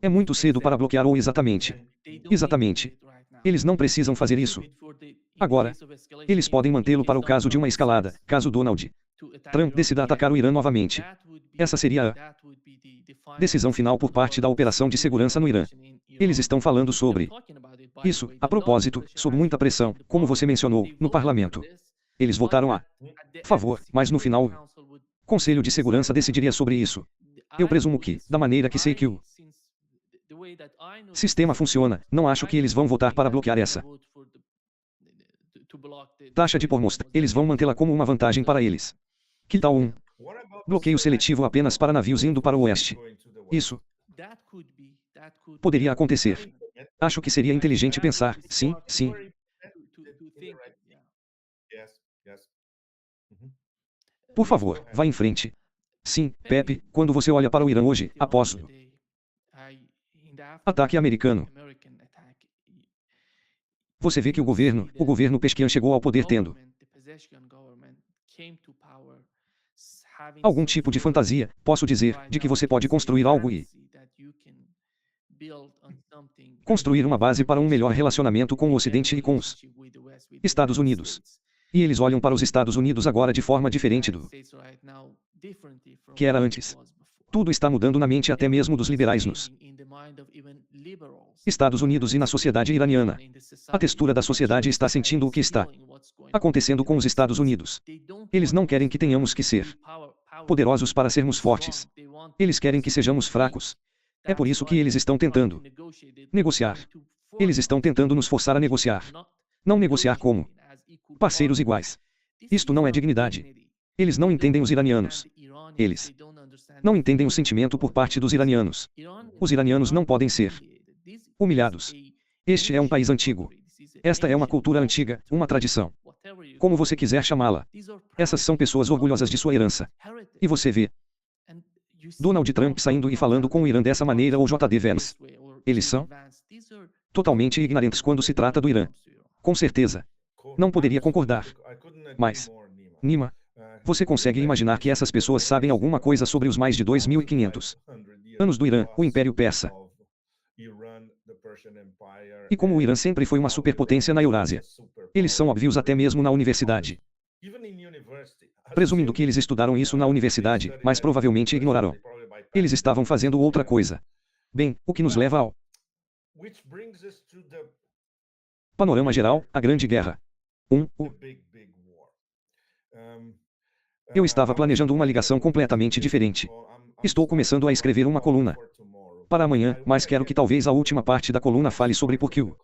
é muito cedo para bloquear ou exatamente? Exatamente. Eles não precisam fazer isso agora. Eles podem mantê-lo para o caso de uma escalada, caso Donald Trump decida atacar o Irã novamente. Essa seria a decisão final por parte da Operação de Segurança no Irã. Eles estão falando sobre isso, a propósito, sob muita pressão, como você mencionou, no parlamento. Eles votaram a favor, mas no final, o Conselho de Segurança decidiria sobre isso. Eu presumo que, da maneira que sei que o sistema funciona, não acho que eles vão votar para bloquear essa taxa de hormônios. Eles vão mantê-la como uma vantagem para eles. Que tal um bloqueio seletivo apenas para navios indo para o oeste? Isso poderia acontecer. Acho que seria inteligente pensar, sim, sim. Por favor, vá em frente. Sim, Pepe, quando você olha para o Irã hoje, após o ataque americano, você vê que o governo Pezeshkian chegou ao poder tendo algum tipo de fantasia, posso dizer, de que você pode construir algo e construir uma base para um melhor relacionamento com o Ocidente e com os Estados Unidos. E eles olham para os Estados Unidos agora de forma diferente do que era antes. Tudo está mudando na mente até mesmo dos liberais nos Estados Unidos e na sociedade iraniana. A textura da sociedade está sentindo o que está acontecendo com os Estados Unidos. Eles não querem que tenhamos que ser poderosos para sermos fortes. Eles querem que sejamos fracos. É por isso que eles estão tentando negociar. Eles estão tentando nos forçar a negociar. Não negociar como parceiros iguais. Isto não é dignidade. Eles não entendem os iranianos. Eles não entendem o sentimento por parte dos iranianos. Os iranianos não podem ser humilhados. Este é um país antigo. Esta é uma cultura antiga, uma tradição. Como você quiser chamá-la. Essas são pessoas orgulhosas de sua herança. E você vê Donald Trump saindo e falando com o Irã dessa maneira ou J.D. Vance. Eles são totalmente ignorantes quando se trata do Irã. Com certeza. Não poderia concordar. Mas, Nima, você consegue imaginar que essas pessoas sabem alguma coisa sobre os mais de 2.500 anos do Irã, o Império Persa? E como o Irã sempre foi uma superpotência na Eurásia. Eles são óbvios até mesmo na universidade. Presumindo que eles estudaram isso na universidade, mas provavelmente ignoraram. Eles estavam fazendo outra coisa. Bem, o que nos leva ao panorama geral, a Grande Guerra. Eu estava planejando uma ligação completamente diferente. Estou começando a escrever uma coluna para amanhã, mas quero que talvez a última parte da coluna fale sobre por que o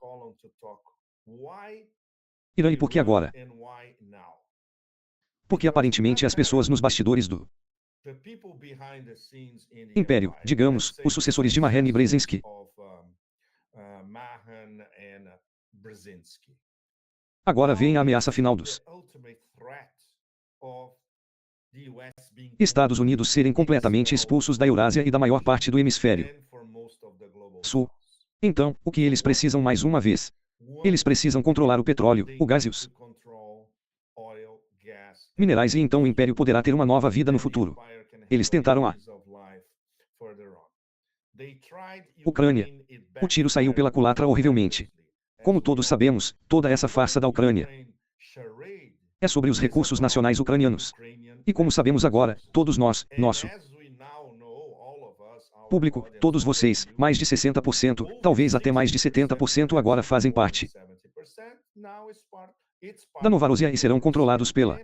Irã e por que agora. Porque aparentemente as pessoas nos bastidores do Império, digamos, os sucessores de Mahan e Brzezinski, agora veem a ameaça final dos Estados Unidos serem completamente expulsos da Eurásia e da maior parte do hemisfério sul. Então, o que eles precisam mais uma vez? Eles precisam controlar o petróleo, o gás e os minerais e então o Império poderá ter uma nova vida no futuro. Eles tentaram a Ucrânia. O tiro saiu pela culatra horrivelmente. Como todos sabemos, toda essa farsa da Ucrânia é sobre os recursos nacionais ucranianos. E como sabemos agora, todos nós, nosso Público, todos vocês, mais de 60%, talvez até mais de 70% agora fazem parte da Novorússia e serão controlados pela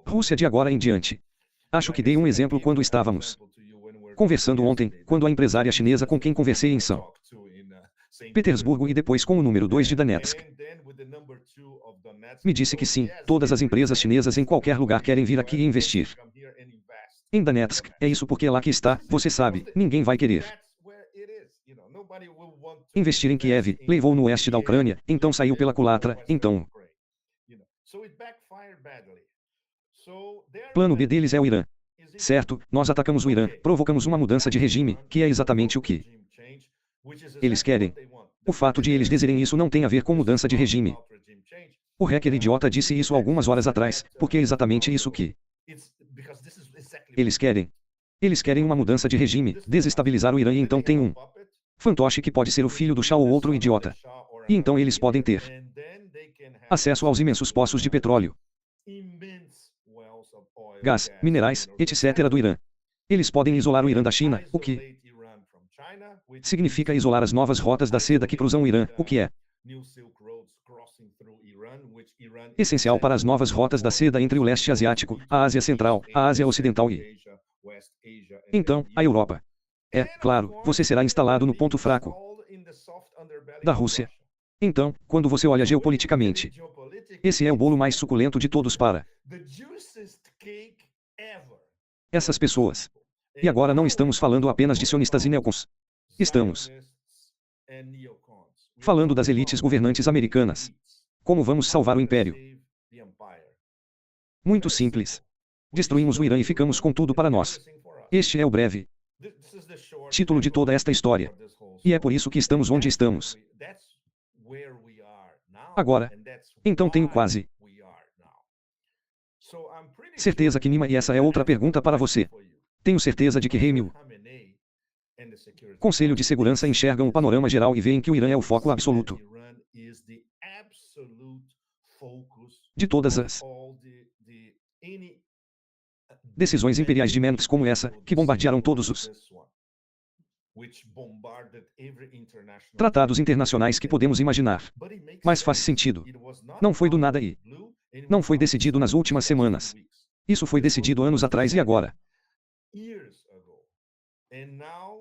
Rússia de agora em diante. Acho que dei um exemplo quando estávamos conversando ontem, quando a empresária chinesa com quem conversei em São Petersburgo e depois com o número 2 de Donetsk me disse que sim, todas as empresas chinesas em qualquer lugar querem vir aqui e investir. Em Donetsk, é isso porque é lá que está, você sabe, ninguém vai querer investir em Kiev, levou no oeste da Ucrânia, então saiu pela culatra, então plano B deles é o Irã. Certo, nós atacamos o Irã, provocamos uma mudança de regime, que é exatamente o que eles querem. O fato de eles dizerem isso não tem a ver com mudança de regime. O hacker idiota disse isso algumas horas atrás, porque é exatamente isso que eles querem. Eles querem uma mudança de regime, desestabilizar o Irã e então tem um fantoche que pode ser o filho do Shah ou outro idiota. E então eles podem ter acesso aos imensos poços de petróleo, gás, minerais, etc. do Irã. Eles podem isolar o Irã da China, o que significa isolar as novas rotas da seda que cruzam o Irã, o que é essencial para as novas rotas da seda entre o leste asiático, a Ásia Central, a Ásia Ocidental e então, a Europa. É, claro, você será instalado no ponto fraco da Rússia. Então, quando você olha geopoliticamente, esse é o bolo mais suculento de todos para essas pessoas. E agora não estamos falando apenas de sionistas e neocons. Estamos falando das elites governantes americanas. Como vamos salvar o império? Muito simples. Destruímos o Irã e ficamos com tudo para nós. Este é o breve título de toda esta história. E é por isso que estamos onde estamos agora. Então tenho quase certeza que Nima, e essa é outra pergunta para você. Tenho certeza de que Heimel, Conselho de Segurança, enxergam o panorama geral e veem que o Irã é o foco absoluto de todas as decisões imperiais de mentes como essa, que bombardearam todos os tratados internacionais que podemos imaginar. Mas faz sentido. Não foi do nada e não foi decidido nas últimas semanas. Isso foi decidido anos atrás e agora.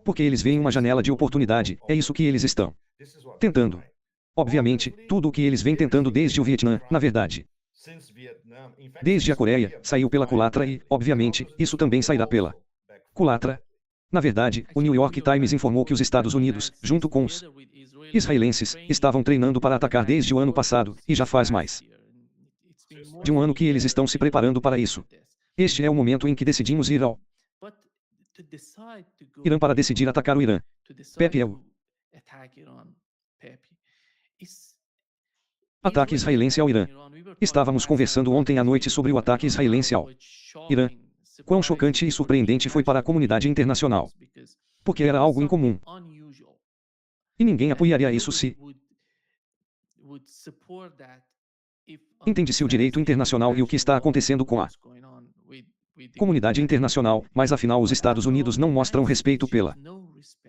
Porque eles veem uma janela de oportunidade, é isso que eles estão tentando. Obviamente, tudo o que eles vêm tentando desde o Vietnã, na verdade. Desde a Coreia, saiu pela culatra e, obviamente, isso também sairá pela culatra. Na verdade, o New York Times informou que os Estados Unidos, junto com os israelenses, estavam treinando para atacar desde o ano passado, e já faz mais de um ano que eles estão se preparando para isso. Este é o momento em que decidimos ir ao Irã para decidir atacar o Irã. Pepe é o ataque israelense ao Irã. Estávamos conversando ontem à noite sobre o ataque israelense ao Irã. Quão chocante e surpreendente foi para a comunidade internacional. Porque era algo incomum. E ninguém apoiaria isso se entende-se o direito internacional e o que está acontecendo com a comunidade internacional, mas afinal os Estados Unidos não mostram respeito pela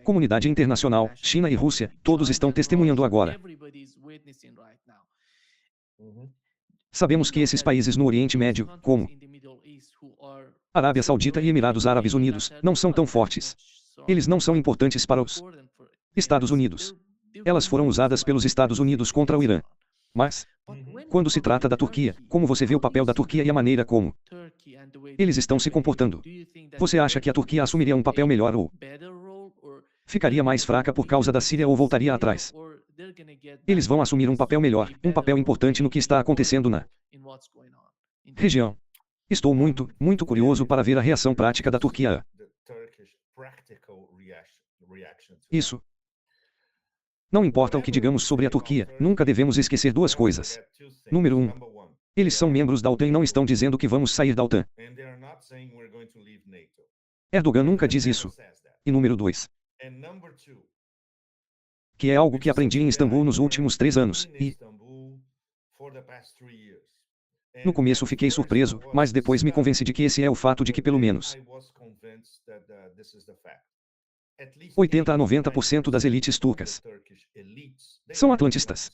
comunidade internacional. China e Rússia, todos estão testemunhando agora. Sabemos que esses países no Oriente Médio, como Arábia Saudita e Emirados Árabes Unidos, não são tão fortes. Eles não são importantes para os Estados Unidos. Elas foram usadas pelos Estados Unidos contra o Irã. Mas, quando se trata da Turquia, como você vê o papel da Turquia e a maneira como eles estão se comportando? Você acha que a Turquia assumiria um papel melhor ou ficaria mais fraca por causa da Síria ou voltaria atrás? Eles vão assumir um papel melhor, um papel importante no que está acontecendo na região. Estou muito, muito curioso para ver a reação prática da Turquia. Isso. Não importa o que digamos sobre a Turquia, nunca devemos esquecer duas coisas. Número 1. Eles são membros da OTAN e não estão dizendo que vamos sair da OTAN. Erdogan nunca diz isso. E número 2. Que é algo que aprendi em Istambul nos últimos 3 anos, e No começo fiquei surpreso, mas depois me convenci de que esse é o fato de que pelo menos 80 a 90% das elites turcas são atlantistas.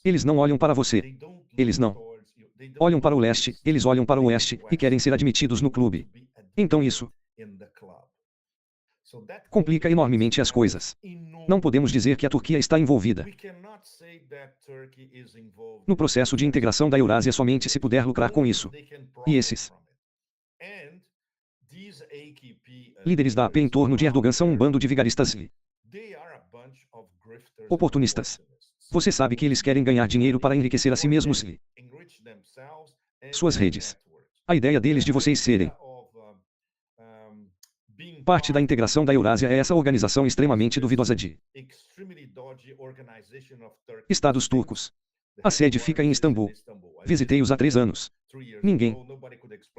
Eles não olham para você. Eles não olham para o leste, eles olham para o oeste, e querem ser admitidos no clube. Então isso complica enormemente as coisas. Não podemos dizer que a Turquia está envolvida no processo de integração da Eurásia somente se puder lucrar com isso. E esses líderes da AP em torno de Erdogan são um bando de vigaristas e oportunistas. Você sabe que eles querem ganhar dinheiro para enriquecer a si mesmos e suas redes. A ideia deles de vocês serem parte da integração da Eurásia é essa organização extremamente duvidosa de Estados turcos. A sede fica em Istambul. Visitei-os há 3 anos. Ninguém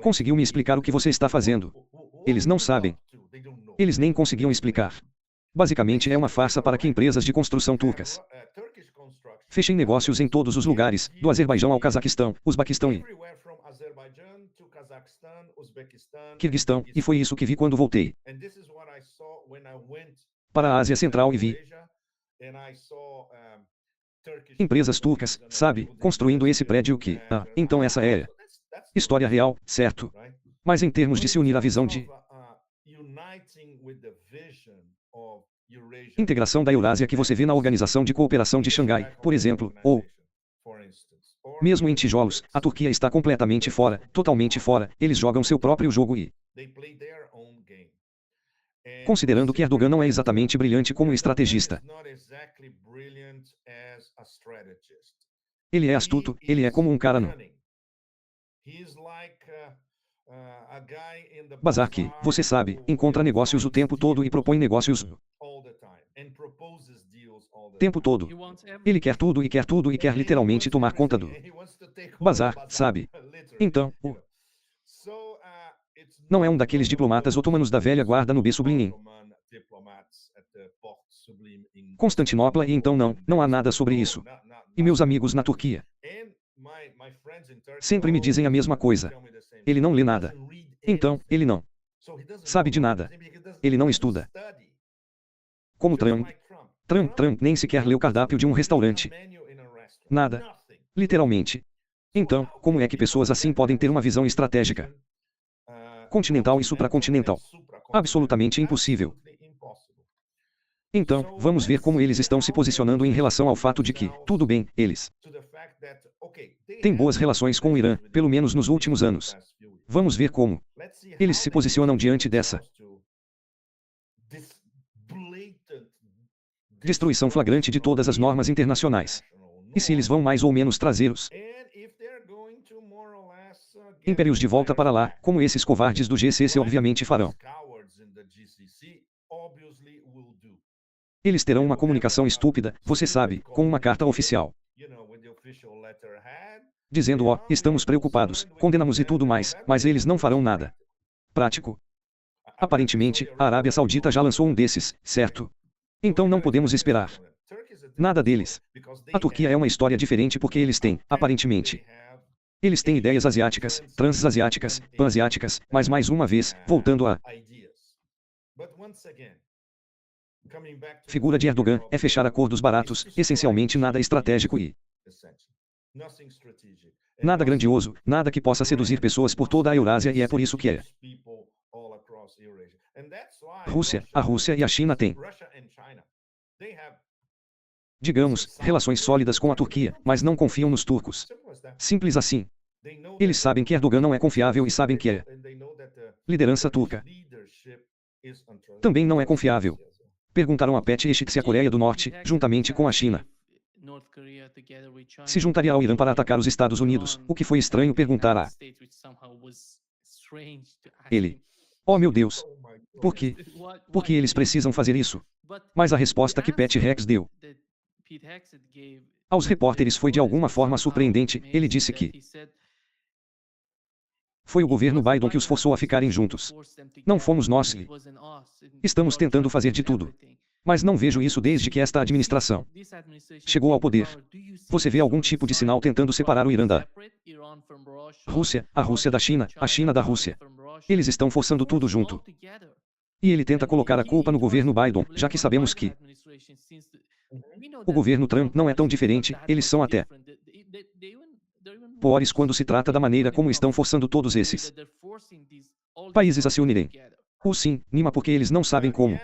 conseguiu me explicar o que você está fazendo. Eles não sabem. Eles nem conseguiam explicar. Basicamente é uma farsa para que empresas de construção turcas fechem negócios em todos os lugares, do Azerbaijão ao Cazaquistão, Uzbequistão e Quirguistão, e foi isso que vi quando voltei para a Ásia Central e vi empresas turcas, sabe, construindo esse prédio que, então essa é história real, certo? Mas em termos de se unir à visão de integração da Eurásia que você vê na Organização de Cooperação de Xangai, por exemplo, ou mesmo em tijolos, a Turquia está completamente fora, totalmente fora, eles jogam seu próprio jogo e considerando que Erdogan não é exatamente brilhante como estrategista. Ele é astuto, ele é como um cara no bazar que, você sabe, encontra negócios o tempo todo e propõe negócios o tempo todo. Ele quer tudo e quer tudo e quer literalmente tomar conta do bazar, sabe? Então, não é um daqueles diplomatas otomanos da velha guarda no B Sublim em Constantinopla e então não há nada sobre isso. E meus amigos na Turquia sempre me dizem a mesma coisa. Ele não lê nada. Então, ele não sabe de nada. Ele não estuda. Como Trump nem sequer lê o cardápio de um restaurante. Nada. Literalmente. Então, como é que pessoas assim podem ter uma visão estratégica continental e supracontinental? Absolutamente impossível. Então, vamos ver como eles estão se posicionando em relação ao fato de que, tudo bem, eles têm boas relações com o Irã, pelo menos nos últimos anos. Vamos ver como eles se posicionam diante dessa destruição flagrante de todas as normas internacionais. E se eles vão mais ou menos trazer os impérios de volta para lá, como esses covardes do GCC obviamente farão. Eles terão uma comunicação estúpida, você sabe, com uma carta oficial dizendo estamos preocupados, condenamos e tudo mais, mas eles não farão nada prático. Aparentemente, a Arábia Saudita já lançou um desses, certo? Então não podemos esperar nada deles. A Turquia é uma história diferente porque eles têm, aparentemente, eles têm ideias asiáticas, transasiáticas, pan-asiáticas, mas mais uma vez, voltando à figura de Erdogan, é fechar acordos baratos, essencialmente nada estratégico e nada grandioso, nada que possa seduzir pessoas por toda a Eurásia e é por isso que a Rússia e a China têm, digamos, relações sólidas com a Turquia, mas não confiam nos turcos. Simples assim. Eles sabem que Erdogan não é confiável e sabem que a liderança turca também não é confiável. Perguntaram a Pet Hegseth se a Coreia do Norte, juntamente com a China, se juntaria ao Irã para atacar os Estados Unidos, o que foi estranho perguntar a ele. Oh meu Deus! Por quê? Porque eles precisam fazer isso. Mas a resposta que Pete Hegseth deu aos repórteres foi de alguma forma surpreendente. Ele disse que foi o governo Biden que os forçou a ficarem juntos. Não fomos nós. Estamos tentando fazer de tudo. Mas não vejo isso desde que esta administração chegou ao poder. Você vê algum tipo de sinal tentando separar o Irã da Rússia, a Rússia da China, a China da Rússia. Eles estão forçando tudo junto. E ele tenta colocar a culpa no governo Biden, já que sabemos que o governo Trump não é tão diferente, eles são até piores quando se trata da maneira como estão forçando todos esses países a se unirem. Sim, Nima, porque eles não sabem como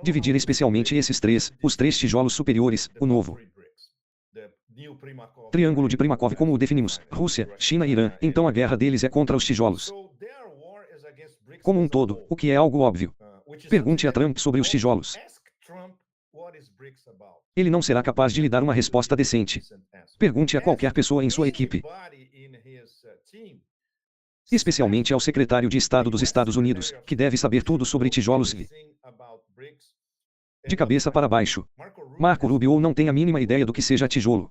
dividir especialmente esses três, os três tijolos superiores, o novo triângulo de Primakov, como o definimos, Rússia, China e Irã, então a guerra deles é contra os tijolos como um todo, o que é algo óbvio. Pergunte a Trump sobre os tijolos. Ele não será capaz de lhe dar uma resposta decente. Pergunte a qualquer pessoa em sua equipe, especialmente ao secretário de Estado dos Estados Unidos, que deve saber tudo sobre tijolos de cabeça para baixo. Marco Rubio não tem a mínima ideia do que seja tijolo.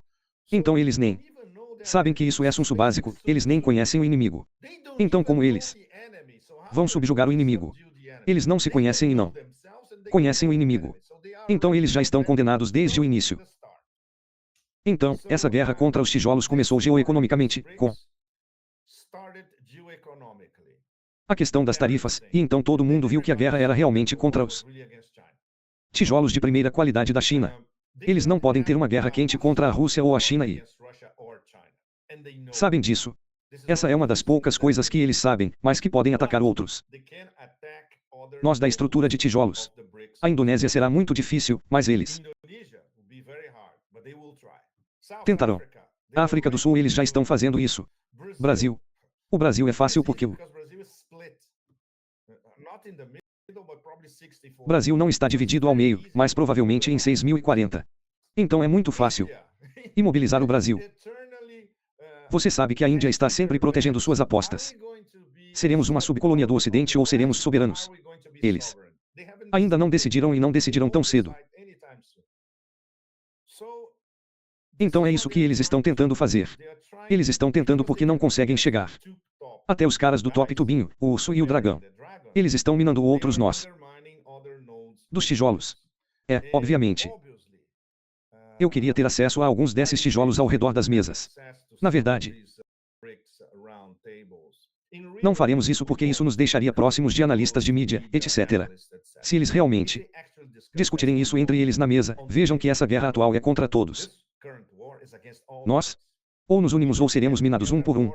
Então eles nem sabem que isso é assunto básico, eles nem conhecem o inimigo. Então como eles vão subjugar o inimigo? Eles não se conhecem e não conhecem o inimigo. Então eles já estão condenados desde o início. Então, essa guerra contra os tijolos começou geoeconomicamente, com a questão das tarifas, e então todo mundo viu que a guerra era realmente contra os tijolos de primeira qualidade da China. Eles não podem ter uma guerra quente contra a Rússia ou a China e sabem disso. Essa é uma das poucas coisas que eles sabem, mas que podem atacar outros. Nós da estrutura de tijolos. A Indonésia será muito difícil, mas eles tentarão. A África do Sul eles já estão fazendo isso. Brasil. O Brasil é fácil porque o Brasil não está dividido ao meio, mas provavelmente em 6040. Então é muito fácil imobilizar o Brasil. Você sabe que a Índia está sempre protegendo suas apostas. Seremos uma subcolônia do Ocidente ou seremos soberanos? Eles ainda não decidiram e não decidirão tão cedo. Então é isso que eles estão tentando fazer. Eles estão tentando porque não conseguem chegar até os caras do top tubinho, o urso e o dragão. Eles estão minando outros nós dos tijolos. Obviamente. Eu queria ter acesso a alguns desses tijolos ao redor das mesas. Na verdade, não faremos isso porque isso nos deixaria próximos de analistas de mídia, etc. Se eles realmente discutirem isso entre eles na mesa, vejam que essa guerra atual é contra todos. Nós? Ou nos unimos ou seremos minados um por um.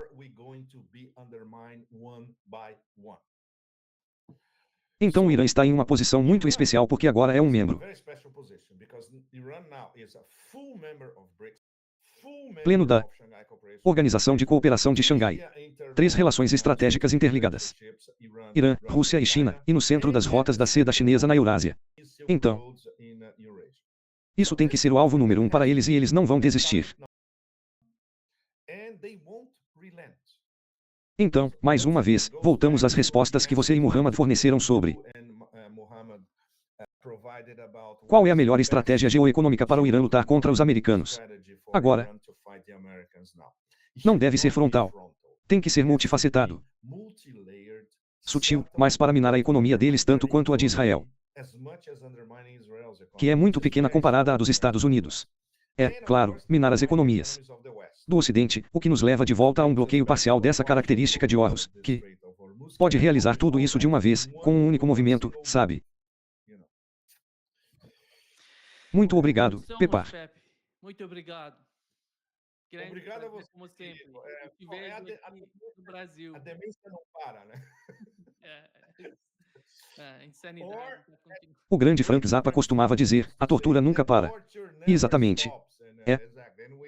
Então o Irã está em uma posição muito especial porque agora é um membro pleno da Organização de Cooperação de Xangai. 3 relações estratégicas interligadas. Irã, Rússia e China, e no centro das rotas da seda chinesa na Eurásia. Então, isso tem que ser o alvo número 1 para eles e eles não vão desistir. Então, mais uma vez, voltamos às respostas que você e Muhammad forneceram sobre qual é a melhor estratégia geoeconômica para o Irã lutar contra os americanos. Agora, não deve ser frontal. Tem que ser multifacetado. Sutil, mas para minar a economia deles tanto quanto a de Israel, que é muito pequena comparada à dos Estados Unidos. Claro, minar as economias do Ocidente, o que nos leva de volta a um bloqueio parcial dessa característica de Horus, que pode realizar tudo isso de uma vez, com um único movimento, sabe? Muito obrigado, Pepar. Muito obrigado. Obrigado a você, como sempre. querido. Te vejo aqui no Brasil. A demência não para, né? Insanidade. O grande Frank Zappa costumava dizer, a tortura nunca para. Exatamente.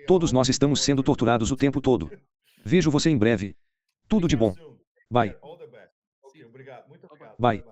Todos nós estamos sendo torturados o tempo todo. Vejo você em breve. Tudo de bom. Bye. All the best. Ok, obrigado. Muito obrigado. Bye.